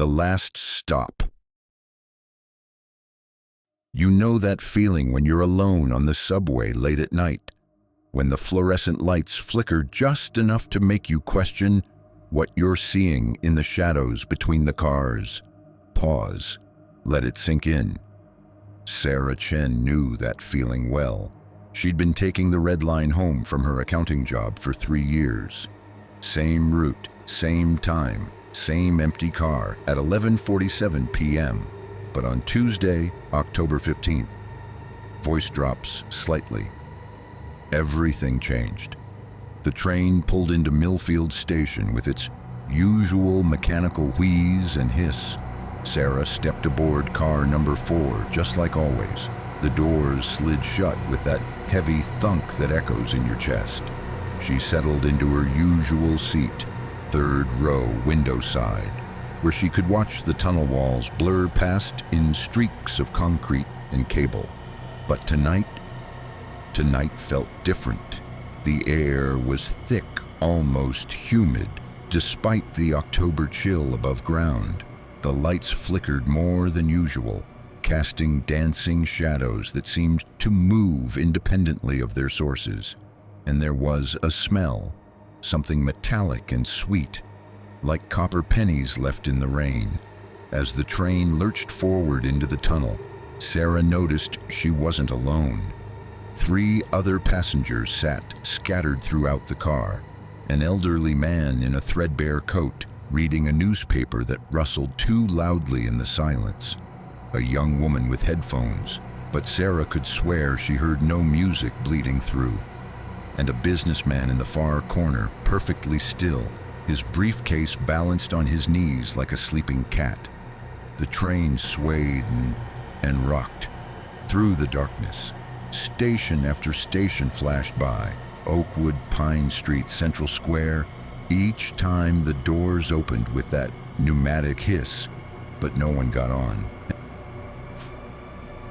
The last stop. You know that feeling when you're alone on the subway late at night, when the fluorescent lights flicker just enough to make you question what you're seeing in the shadows between the cars. Pause. Let it sink in. Sarah Chen knew that feeling well. She'd been taking the Red Line home from her accounting job for 3 years. Same route, same time, same empty car at 11:47 p.m. But on Tuesday, October 15th, voice drops slightly. Everything changed. The train pulled into Millfield Station with its usual mechanical wheeze and hiss. Sarah stepped aboard car number 4, just like always. The doors slid shut with that heavy thunk that echoes in your chest. She settled into her usual seat, 3rd row, window side, where she could watch the tunnel walls blur past in streaks of concrete and cable. But tonight felt different. The air was thick, almost humid, despite the October chill above ground. The lights flickered more than usual, casting dancing shadows that seemed to move independently of their sources. And there was a smell, something metallic and sweet, like copper pennies left in the rain. As the train lurched forward into the tunnel, Sarah noticed she wasn't alone. 3 other passengers sat scattered throughout the car. An elderly man in a threadbare coat, reading a newspaper that rustled too loudly in the silence. A young woman with headphones, but Sarah could swear she heard no music bleeding through. And a businessman in the far corner, perfectly still, his briefcase balanced on his knees like a sleeping cat. The train swayed and rocked through the darkness. Station after station flashed by. Oakwood, Pine Street, Central Square. Each time the doors opened with that pneumatic hiss, but no one got on.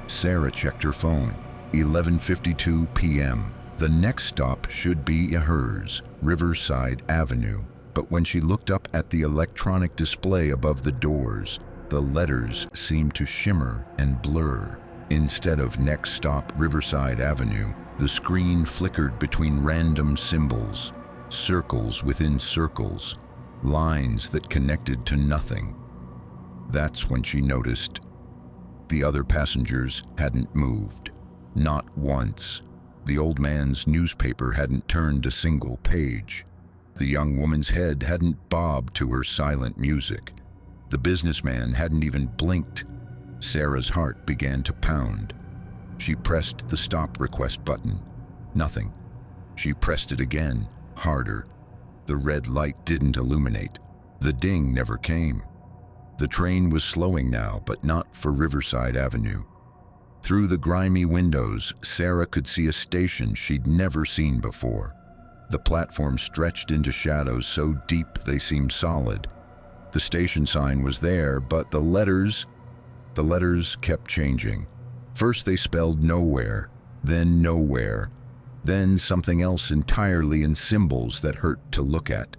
Sarah checked her phone. 11:52 p.m. The next stop should be hers, Riverside Avenue. But when she looked up at the electronic display above the doors, the letters seemed to shimmer and blur. Instead of next stop Riverside Avenue, the screen flickered between random symbols, circles within circles, lines that connected to nothing. That's when she noticed the other passengers hadn't moved. Not once. The old man's newspaper hadn't turned a single page. The young woman's head hadn't bobbed to her silent music. The businessman hadn't even blinked. Sarah's heart began to pound. She pressed the stop request button. Nothing. She pressed it again, harder. The red light didn't illuminate. The ding never came. The train was slowing now, but not for Riverside Avenue. Through the grimy windows, Sarah could see a station she'd never seen before. The platform stretched into shadows so deep they seemed solid. The station sign was there, but the letters kept changing. First they spelled nowhere, then nowhere, then something else entirely in symbols that hurt to look at.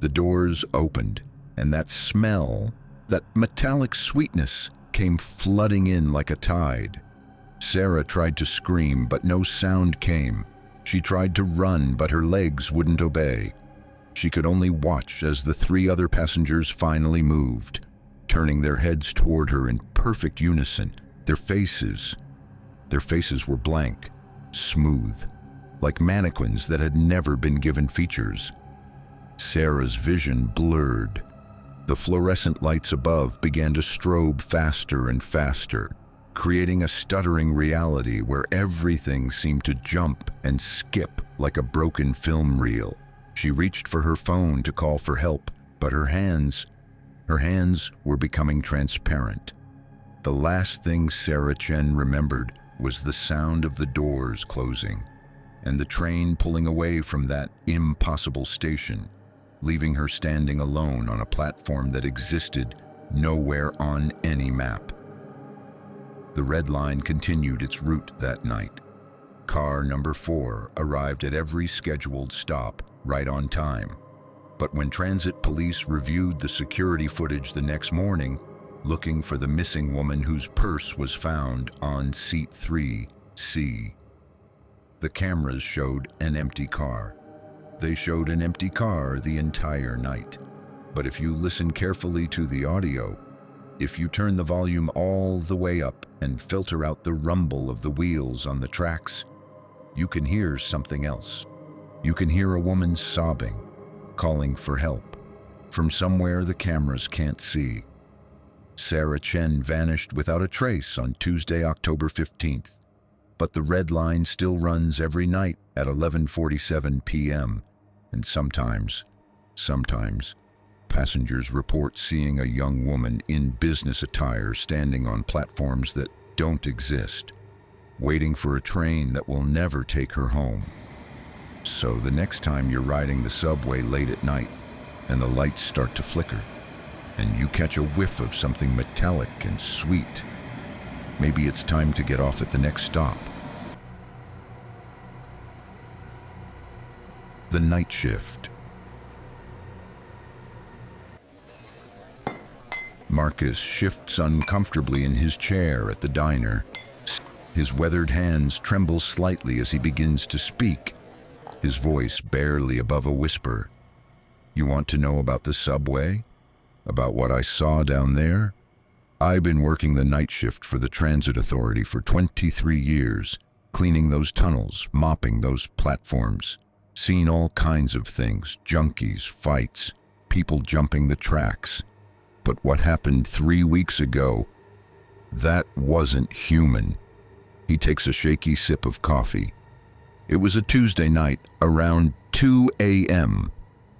The doors opened, and that smell, that metallic sweetness, came flooding in like a tide. Sarah tried to scream, but no sound came. She tried to run, but her legs wouldn't obey. She could only watch as the 3 other passengers finally moved, turning their heads toward her in perfect unison. Their faces were blank, smooth, like mannequins that had never been given features. Sarah's vision blurred. The fluorescent lights above began to strobe faster and faster, creating a stuttering reality where everything seemed to jump and skip like a broken film reel. She reached for her phone to call for help, but her hands were becoming transparent. The last thing Sarah Chen remembered was the sound of the doors closing and the train pulling away from that impossible station, leaving her standing alone on a platform that existed nowhere on any map. The Red Line continued its route that night. Car number 4 arrived at every scheduled stop right on time. But when transit police reviewed the security footage the next morning, looking for the missing woman whose purse was found on seat 3C, the cameras showed an empty car. They showed an empty car the entire night. But if you listen carefully to the audio, if you turn the volume all the way up and filter out the rumble of the wheels on the tracks, you can hear something else. You can hear a woman sobbing, calling for help, from somewhere the cameras can't see. Sarah Chen vanished without a trace on Tuesday, October 15th, but the red line still runs every night at 11:47 p.m., and sometimes, passengers report seeing a young woman in business attire standing on platforms that don't exist, waiting for a train that will never take her home. So the next time you're riding the subway late at night and the lights start to flicker and you catch a whiff of something metallic and sweet, maybe it's time to get off at the next stop. The night shift. Marcus shifts uncomfortably in his chair at the diner. His weathered hands tremble slightly as he begins to speak, his voice barely above a whisper. "You want to know about the subway? About what I saw down there? I've been working the night shift for the Transit Authority for 23 years, cleaning those tunnels, mopping those platforms, seen all kinds of things, junkies, fights, people jumping the tracks. But what happened 3 weeks ago, that wasn't human." He takes a shaky sip of coffee. "It was a Tuesday night, around 2 a.m.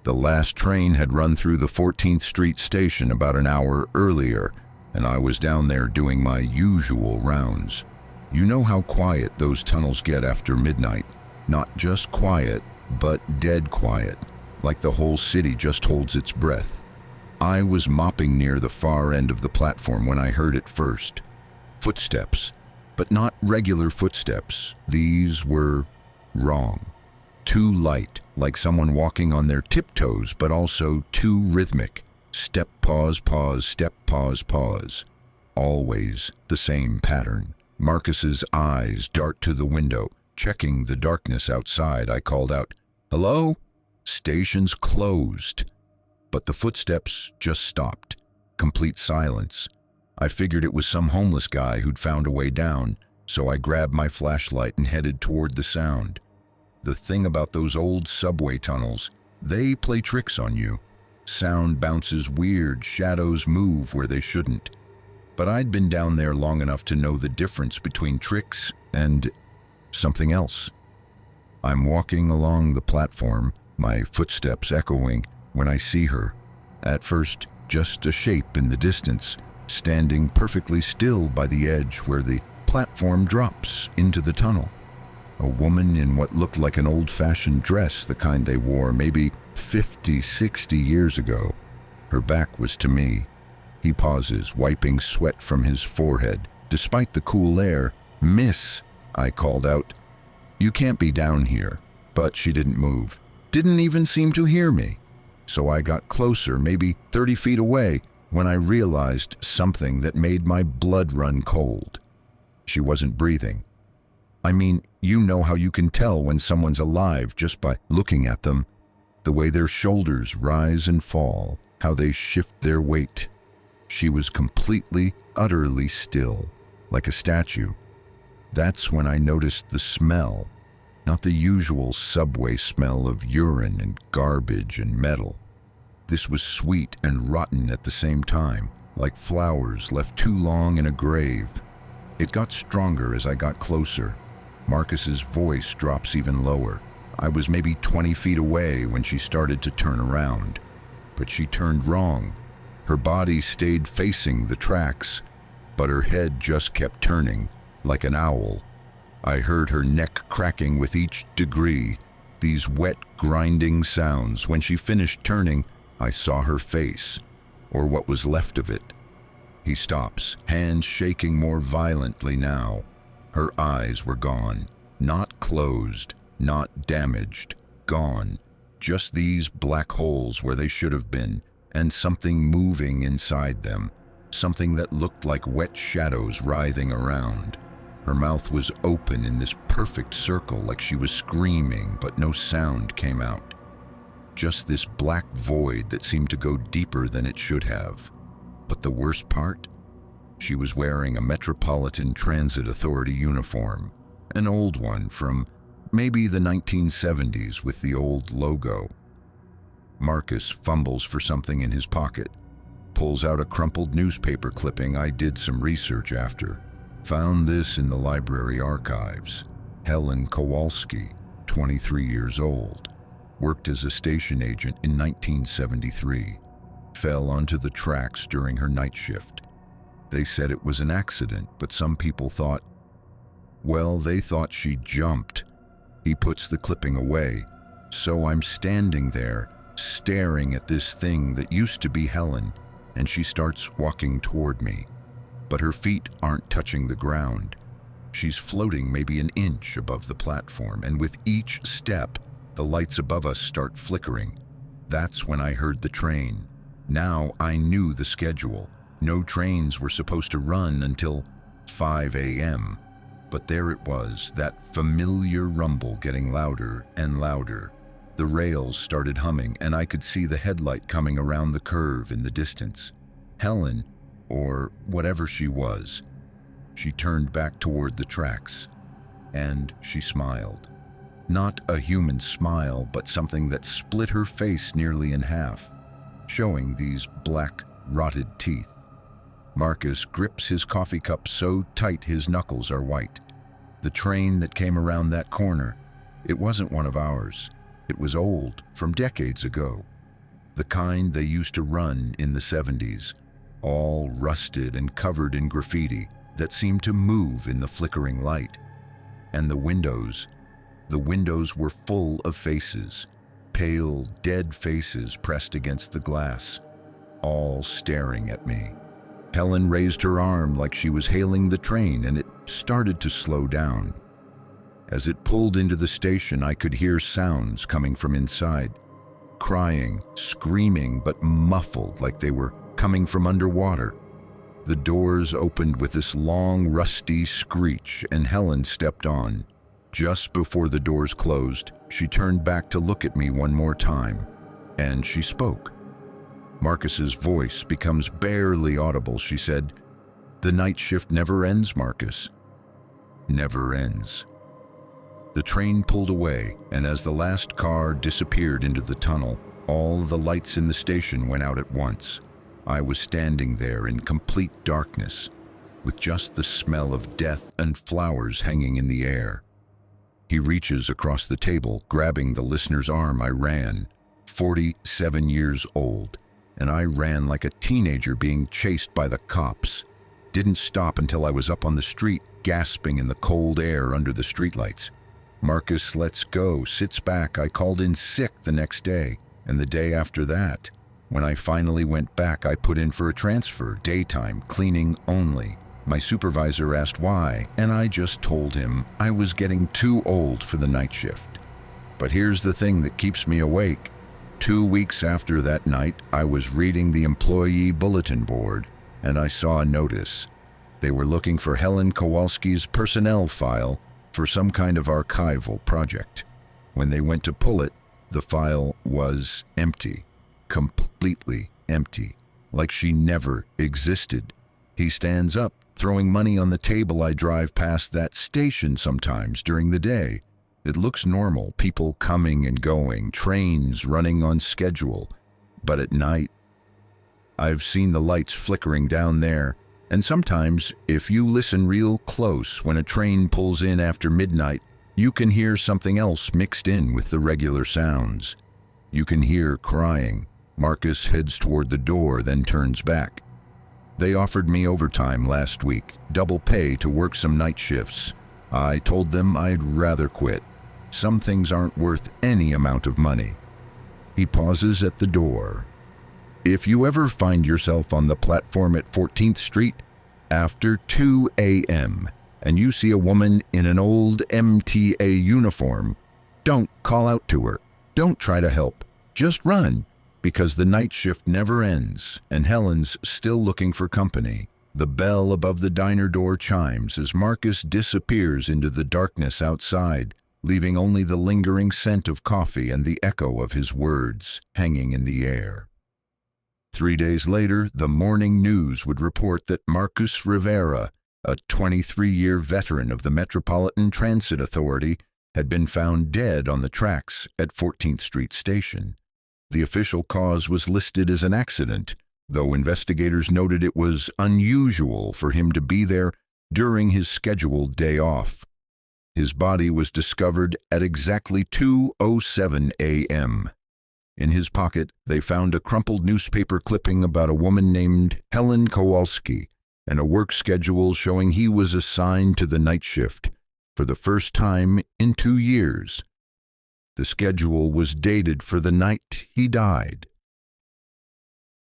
The last train had run through the 14th Street station about an hour earlier, and I was down there doing my usual rounds. You know how quiet those tunnels get after midnight. Not just quiet, but dead quiet, like the whole city just holds its breath. I was mopping near the far end of the platform when I heard it first. Footsteps, but not regular footsteps. These were wrong. Too light, like someone walking on their tiptoes, but also too rhythmic. Step, pause, pause, step, pause, pause. Always the same pattern. Marcus's eyes dart to the window. Checking the darkness outside, I called out, "Hello?" "Station's closed." But the footsteps just stopped. Complete silence. I figured it was some homeless guy who'd found a way down, so I grabbed my flashlight and headed toward the sound. The thing about those old subway tunnels, they play tricks on you. Sound bounces weird, shadows move where they shouldn't. But I'd been down there long enough to know the difference between tricks and something else. I'm walking along the platform, my footsteps echoing, when I see her. At first, just a shape in the distance, standing perfectly still by the edge where the platform drops into the tunnel. A woman in what looked like an old-fashioned dress, the kind they wore maybe 50, 60 years ago. Her back was to me. He pauses, wiping sweat from his forehead. Despite the cool air, "Miss," I called out. "You can't be down here." But she didn't move. Didn't even seem to hear me. So I got closer, maybe 30 feet away, when I realized something that made my blood run cold. She wasn't breathing. I mean, you know how you can tell when someone's alive just by looking at them. The way their shoulders rise and fall, how they shift their weight. She was completely, utterly still, like a statue. That's when I noticed the smell, not the usual subway smell of urine and garbage and metal. This was sweet and rotten at the same time, like flowers left too long in a grave. It got stronger as I got closer. Marcus's voice drops even lower. I was maybe 20 feet away when she started to turn around. But she turned wrong. Her body stayed facing the tracks, but her head just kept turning, like an owl. I heard her neck cracking with each degree, these wet, grinding sounds. When she finished turning, I saw her face, or what was left of it. He stops, hands shaking more violently now. Her eyes were gone, not closed, not damaged, gone. Just these black holes where they should have been, and something moving inside them, something that looked like wet shadows writhing around. Her mouth was open in this perfect circle like she was screaming, but no sound came out. Just this black void that seemed to go deeper than it should have. But the worst part? She was wearing a Metropolitan Transit Authority uniform, an old one from maybe the 1970s with the old logo. Marcus fumbles for something in his pocket, pulls out a crumpled newspaper clipping I did some research after. Found this in the library archives. Helen Kowalski, 23 years old, worked as a station agent in 1973. Fell onto the tracks during her night shift. They said it was an accident, but some people thought, well, they thought she jumped. He puts the clipping away, so I'm standing there, staring at this thing that used to be Helen, and she starts walking toward me. But her feet aren't touching the ground. She's floating maybe an inch above the platform, and with each step, the lights above us start flickering. That's when I heard the train. Now I knew the schedule. No trains were supposed to run until 5 a.m. But there it was, that familiar rumble getting louder and louder. The rails started humming, and I could see the headlight coming around the curve in the distance. Helen, or whatever she was, she turned back toward the tracks, and she smiled. Not a human smile, but something that split her face nearly in half, showing these black, rotted teeth. Marcus grips his coffee cup so tight his knuckles are white. The train that came around that corner, it wasn't one of ours. It was old, from decades ago. The kind they used to run in the 70s, all rusted and covered in graffiti that seemed to move in the flickering light. And the windows were full of faces, pale, dead faces pressed against the glass, all staring at me. Helen raised her arm like she was hailing the train, and it started to slow down. As it pulled into the station, I could hear sounds coming from inside. Crying, screaming, but muffled like they were coming from underwater. The doors opened with this long, rusty screech, and Helen stepped on. Just before the doors closed, she turned back to look at me one more time, and she spoke. Marcus's voice becomes barely audible. She said, "The night shift never ends, Marcus. Never ends." The train pulled away, and as the last car disappeared into the tunnel, all the lights in the station went out at once. I was standing there in complete darkness, with just the smell of death and flowers hanging in the air. He reaches across the table, grabbing the listener's arm. I ran, 47 years old, and I ran like a teenager being chased by the cops. Didn't stop until I was up on the street, gasping in the cold air under the streetlights. Marcus lets go, sits back. I called in sick the next day, and the day after that. When I finally went back, I put in for a transfer, daytime, cleaning only. My supervisor asked why, and I just told him I was getting too old for the night shift. But here's the thing that keeps me awake. 2 weeks after that night, I was reading the employee bulletin board, and I saw a notice. They were looking for Helen Kowalski's personnel file for some kind of archival project. When they went to pull it, the file was empty, completely empty, like she never existed. He stands up, throwing money on the table. I drive past that station sometimes during the day. It looks normal, people coming and going, trains running on schedule. But at night, I've seen the lights flickering down there, and sometimes, if you listen real close when a train pulls in after midnight, you can hear something else mixed in with the regular sounds. You can hear crying. Marcus heads toward the door, then turns back. They offered me overtime last week, double pay to work some night shifts. I told them I'd rather quit. Some things aren't worth any amount of money. He pauses at the door. If you ever find yourself on the platform at 14th Street after 2 a.m. and you see a woman in an old MTA uniform, don't call out to her. Don't try to help. Just run, because the night shift never ends, and Helen's still looking for company. The bell above the diner door chimes as Marcus disappears into the darkness outside, leaving only the lingering scent of coffee and the echo of his words hanging in the air. 3 days later, the morning news would report that Marcus Rivera, a 23-year veteran of the Metropolitan Transit Authority, had been found dead on the tracks at 14th Street Station. The official cause was listed as an accident, though investigators noted it was unusual for him to be there during his scheduled day off. His body was discovered at exactly 2:07 a.m. In his pocket, they found a crumpled newspaper clipping about a woman named Helen Kowalski and a work schedule showing he was assigned to the night shift for the first time in 2 years. The schedule was dated for the night he died.